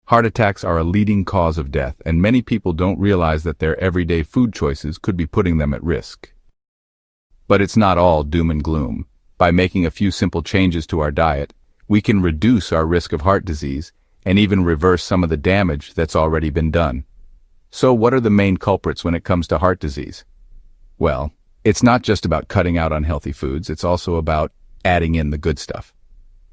Heart attacks are a leading cause of death, and many people don't realize that their everyday food choices could be putting them at risk. But it's not all doom and gloom. By making a few simple changes to our diet, we can reduce our risk of heart disease and even reverse some of the damage that's already been done. So what are the main culprits when it comes to heart disease? Well, it's not just about cutting out unhealthy foods, it's also about adding in the good stuff.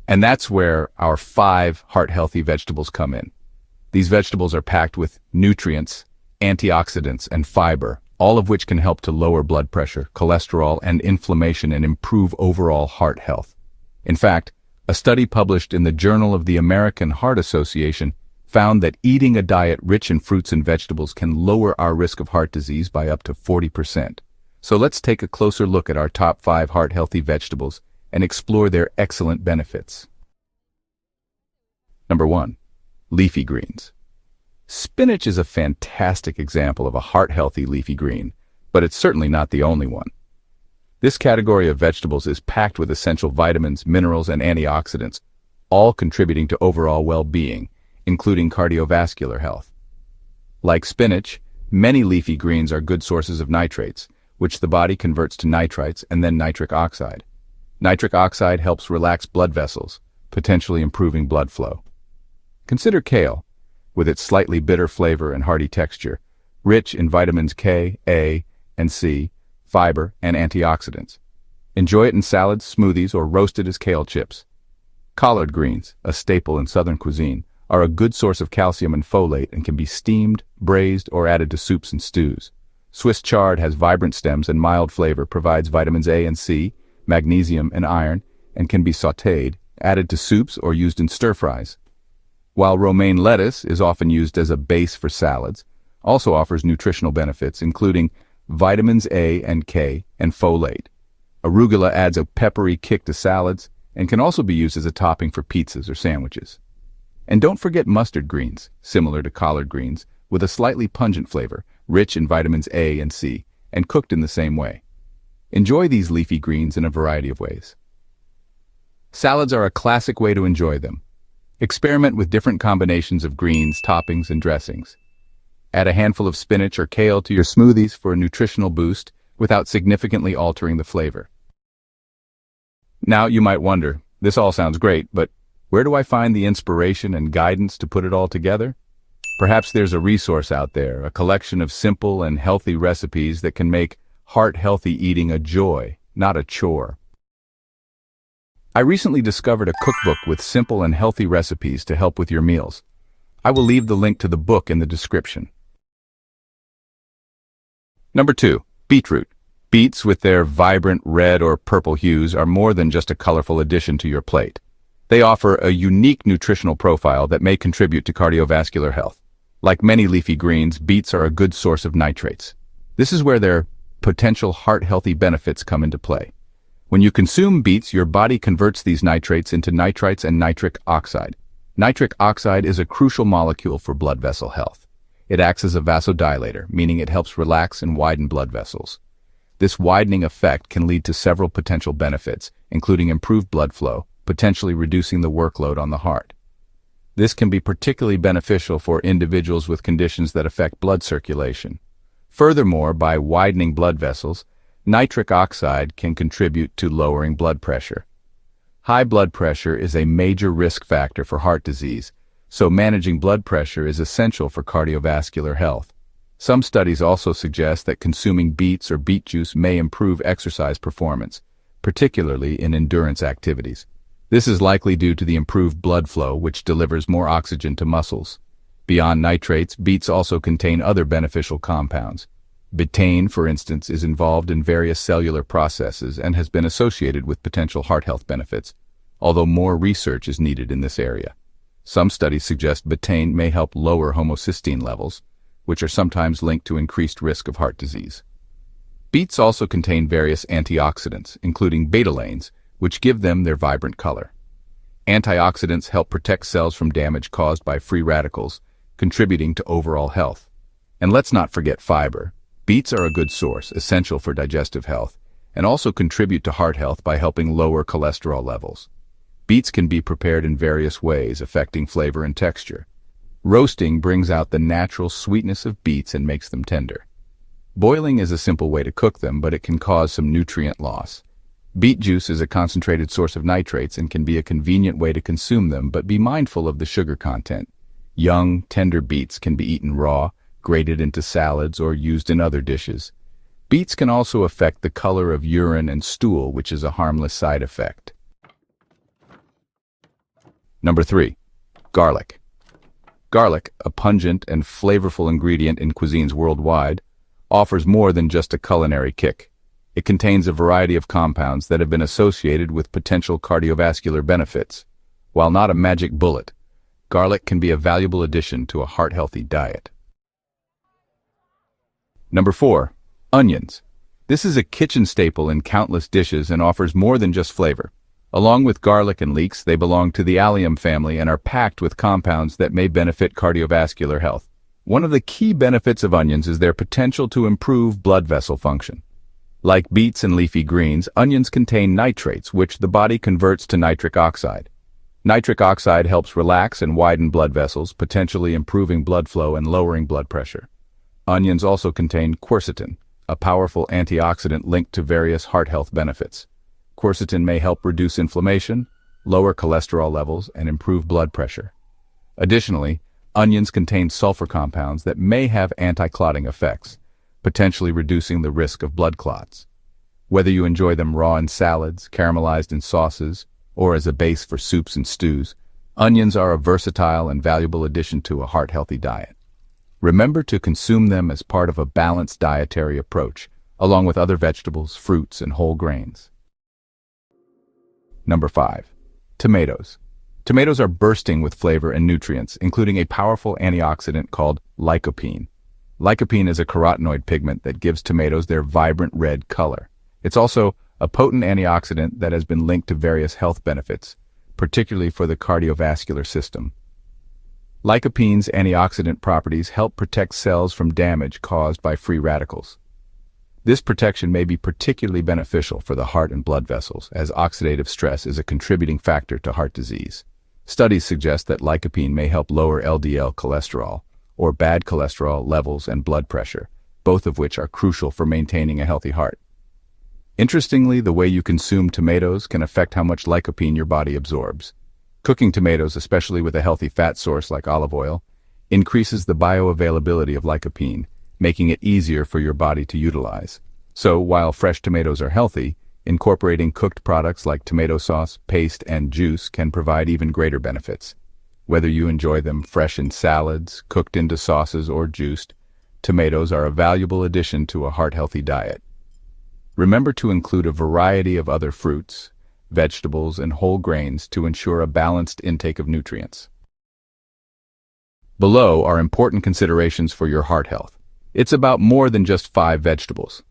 And that's where our 5 heart-healthy vegetables come in. These vegetables are packed with nutrients, antioxidants, and fiber, all of which can help to lower blood pressure, cholesterol, and inflammation and improve overall heart health. In fact, a study published in the Journal of the American Heart Association found that eating a diet rich in fruits and vegetables can lower our risk of heart disease by up to 40%. So let's take a closer look at our top 5 heart-healthy vegetables and explore their excellent benefits. Number 1. Leafy greens. Spinach is a fantastic example of a heart-healthy leafy green, but it's certainly not the only one. This category of vegetables is packed with essential vitamins, minerals, and antioxidants, all contributing to overall well-being, including cardiovascular health. Like spinach, many leafy greens are good sources of nitrates, which the body converts to nitrites and then nitric oxide. Nitric oxide helps relax blood vessels, potentially improving blood flow. Consider kale, with its slightly bitter flavor and hearty texture, rich in vitamins K, A, and C, fiber, and antioxidants. Enjoy it in salads, smoothies, or roasted as kale chips. Collard greens, a staple in Southern cuisine, are a good source of calcium and folate and can be steamed, braised, or added to soups and stews. Swiss chard has vibrant stems and mild flavor, provides vitamins A and C, magnesium, and iron, and can be sautéed, added to soups, or used in stir-fries. While romaine lettuce is often used as a base for salads, also offers nutritional benefits, including vitamins A and K and folate. Arugula adds a peppery kick to salads and can also be used as a topping for pizzas or sandwiches. And don't forget mustard greens, similar to collard greens, with a slightly pungent flavor, rich in vitamins A and C, and cooked in the same way. Enjoy these leafy greens in a variety of ways. Salads are a classic way to enjoy them. Experiment with different combinations of greens, toppings, and dressings. Add a handful of spinach or kale to your smoothies for a nutritional boost without significantly altering the flavor. Now you might wonder, this all sounds great, but where do I find the inspiration and guidance to put it all together? Perhaps there's a resource out there, a collection of simple and healthy recipes that can make heart-healthy eating a joy, not a chore. I recently discovered a cookbook with simple and healthy recipes to help with your meals. I will leave the link to the book in the description. Number 2. Beetroot. Beets, with their vibrant red or purple hues, are more than just a colorful addition to your plate. They offer a unique nutritional profile that may contribute to cardiovascular health. Like many leafy greens, beets are a good source of nitrates. This is where their potential heart-healthy benefits come into play. When you consume beets, your body converts these nitrates into nitrites and nitric oxide. Nitric oxide is a crucial molecule for blood vessel health. It acts as a vasodilator, meaning it helps relax and widen blood vessels. This widening effect can lead to several potential benefits, including improved blood flow, potentially reducing the workload on the heart. This can be particularly beneficial for individuals with conditions that affect blood circulation. Furthermore, by widening blood vessels, nitric oxide can contribute to lowering blood pressure. High blood pressure is a major risk factor for heart disease, so managing blood pressure is essential for cardiovascular health. Some studies also suggest that consuming beets or beet juice may improve exercise performance, particularly in endurance activities. This is likely due to the improved blood flow, which delivers more oxygen to muscles. Beyond nitrates, beets also contain other beneficial compounds. Betaine, for instance, is involved in various cellular processes and has been associated with potential heart health benefits, although more research is needed in this area. Some studies suggest betaine may help lower homocysteine levels, which are sometimes linked to increased risk of heart disease. Beets also contain various antioxidants, including betalains, which give them their vibrant color. Antioxidants help protect cells from damage caused by free radicals, contributing to overall health. And let's not forget fiber. Beets are a good source, essential for digestive health, and also contribute to heart health by helping lower cholesterol levels. Beets can be prepared in various ways, affecting flavor and texture. Roasting brings out the natural sweetness of beets and makes them tender. Boiling is a simple way to cook them, but it can cause some nutrient loss. Beet juice is a concentrated source of nitrates and can be a convenient way to consume them, but be mindful of the sugar content. Young, tender beets can be eaten raw, grated into salads, or used in other dishes. Beets can also affect the color of urine and stool, which is a harmless side effect. Number 3. Garlic. Garlic, a pungent and flavorful ingredient in cuisines worldwide, offers more than just a culinary kick. It contains a variety of compounds that have been associated with potential cardiovascular benefits. While not a magic bullet, garlic can be a valuable addition to a heart-healthy diet. Number 4. Onions. This is a kitchen staple in countless dishes and offers more than just flavor. Along with garlic and leeks, they belong to the allium family and are packed with compounds that may benefit cardiovascular health. One of the key benefits of onions is their potential to improve blood vessel function. Like beets and leafy greens, onions contain nitrates, which the body converts to nitric oxide. Nitric oxide helps relax and widen blood vessels, potentially improving blood flow and lowering blood pressure. Onions also contain quercetin, a powerful antioxidant linked to various heart health benefits. Quercetin may help reduce inflammation, lower cholesterol levels, and improve blood pressure. Additionally, onions contain sulfur compounds that may have anti-clotting effects, potentially reducing the risk of blood clots. Whether you enjoy them raw in salads, caramelized in sauces, or as a base for soups and stews, onions are a versatile and valuable addition to a heart-healthy diet. Remember to consume them as part of a balanced dietary approach, along with other vegetables, fruits, and whole grains. Number 5. Tomatoes. Tomatoes are bursting with flavor and nutrients, including a powerful antioxidant called lycopene. Lycopene is a carotenoid pigment that gives tomatoes their vibrant red color. It's also a potent antioxidant that has been linked to various health benefits, particularly for the cardiovascular system. Lycopene's antioxidant properties help protect cells from damage caused by free radicals. This protection may be particularly beneficial for the heart and blood vessels, as oxidative stress is a contributing factor to heart disease. Studies suggest that lycopene may help lower LDL cholesterol, or bad cholesterol levels, and blood pressure, both of which are crucial for maintaining a healthy heart. Interestingly, the way you consume tomatoes can affect how much lycopene your body absorbs. Cooking tomatoes, especially with a healthy fat source like olive oil, increases the bioavailability of lycopene, making it easier for your body to utilize. So, while fresh tomatoes are healthy, incorporating cooked products like tomato sauce, paste, and juice can provide even greater benefits. Whether you enjoy them fresh in salads, cooked into sauces, or juiced, tomatoes are a valuable addition to a heart-healthy diet. Remember to include a variety of other fruits, vegetables, and whole grains to ensure a balanced intake of nutrients. Below are important considerations for your heart health. It's about more than just 5 vegetables.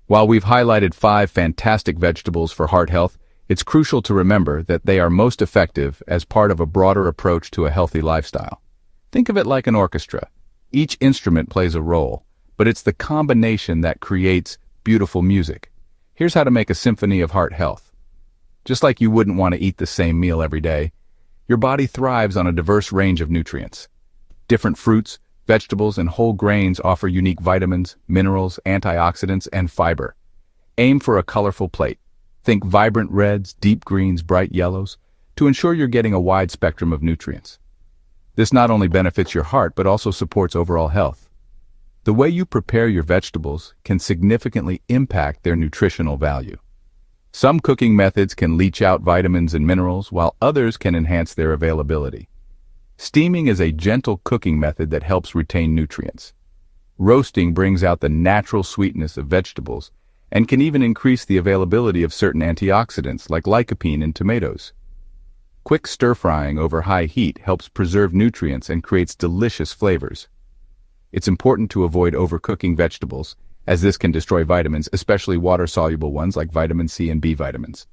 While we've highlighted 5 fantastic vegetables for heart health, it's crucial to remember that they are most effective as part of a broader approach to a healthy lifestyle. Think of it like an orchestra. Each instrument plays a role, but it's the combination that creates beautiful music. Here's how to make a symphony of heart health. Just like you wouldn't want to eat the same meal every day, your body thrives on a diverse range of nutrients. Different fruits, vegetables, and whole grains offer unique vitamins, minerals, antioxidants, and fiber. Aim for a colorful plate. Think vibrant reds, deep greens, bright yellows, to ensure you're getting a wide spectrum of nutrients. This not only benefits your heart, but also supports overall health. The way you prepare your vegetables can significantly impact their nutritional value. Some cooking methods can leach out vitamins and minerals, while others can enhance their availability. Steaming is a gentle cooking method that helps retain nutrients. Roasting brings out the natural sweetness of vegetables and can even increase the availability of certain antioxidants like lycopene in tomatoes. Quick stir-frying over high heat helps preserve nutrients and creates delicious flavors. It's important to avoid overcooking vegetables, as this can destroy vitamins, especially water-soluble ones like vitamin C and B vitamins.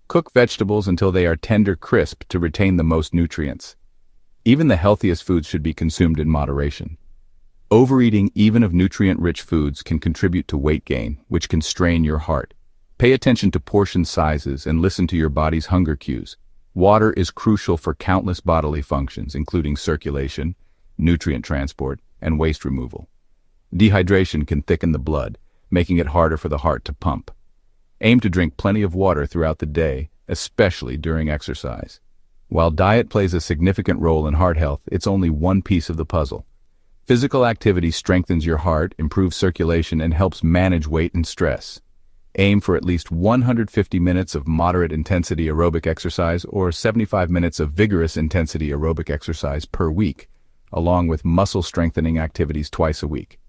Cook vegetables until they are tender crisp to retain the most nutrients. Even the healthiest foods should be consumed in moderation. Overeating even of nutrient-rich foods can contribute to weight gain, which can strain your heart. Pay attention to portion sizes and listen to your body's hunger cues. Water is crucial for countless bodily functions, including circulation, nutrient transport, and waste removal. Dehydration can thicken the blood, making it harder for the heart to pump. Aim to drink plenty of water throughout the day, especially during exercise. While diet plays a significant role in heart health, it's only one piece of the puzzle. Physical activity strengthens your heart, improves circulation, and helps manage weight and stress. Aim for at least 150 minutes of moderate intensity aerobic exercise or 75 minutes of vigorous intensity aerobic exercise per week, along with muscle strengthening activities twice a week.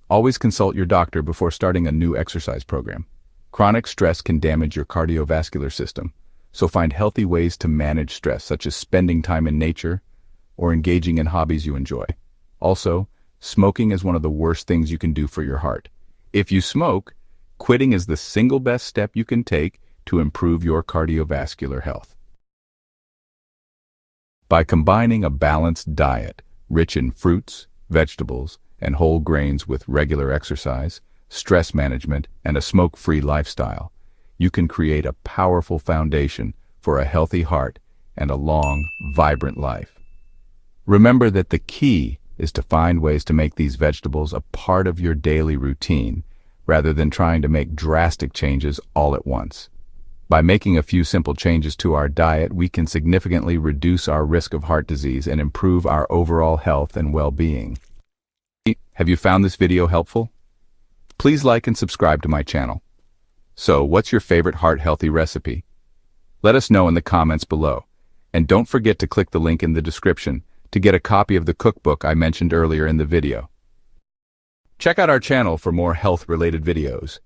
Always consult your doctor before starting a new exercise program. Chronic stress can damage your cardiovascular system, so find healthy ways to manage stress, such as spending time in nature or engaging in hobbies you enjoy. Also, smoking is one of the worst things you can do for your heart. If you smoke, quitting is the single best step you can take to improve your cardiovascular health. By combining a balanced diet, rich in fruits, vegetables, and whole grains with regular exercise, stress management, and a smoke-free lifestyle, you can create a powerful foundation for a healthy heart and a long, vibrant life. Remember that the key is to find ways to make these vegetables a part of your daily routine, rather than trying to make drastic changes all at once. By making a few simple changes to our diet, we can significantly reduce our risk of heart disease and improve our overall health and well-being. Have you found this video helpful? Please like and subscribe to my channel. So, what's your favorite heart-healthy recipe? Let us know in the comments below. And don't forget to click the link in the description to get a copy of the cookbook I mentioned earlier in the video. Check out our channel for more health-related videos.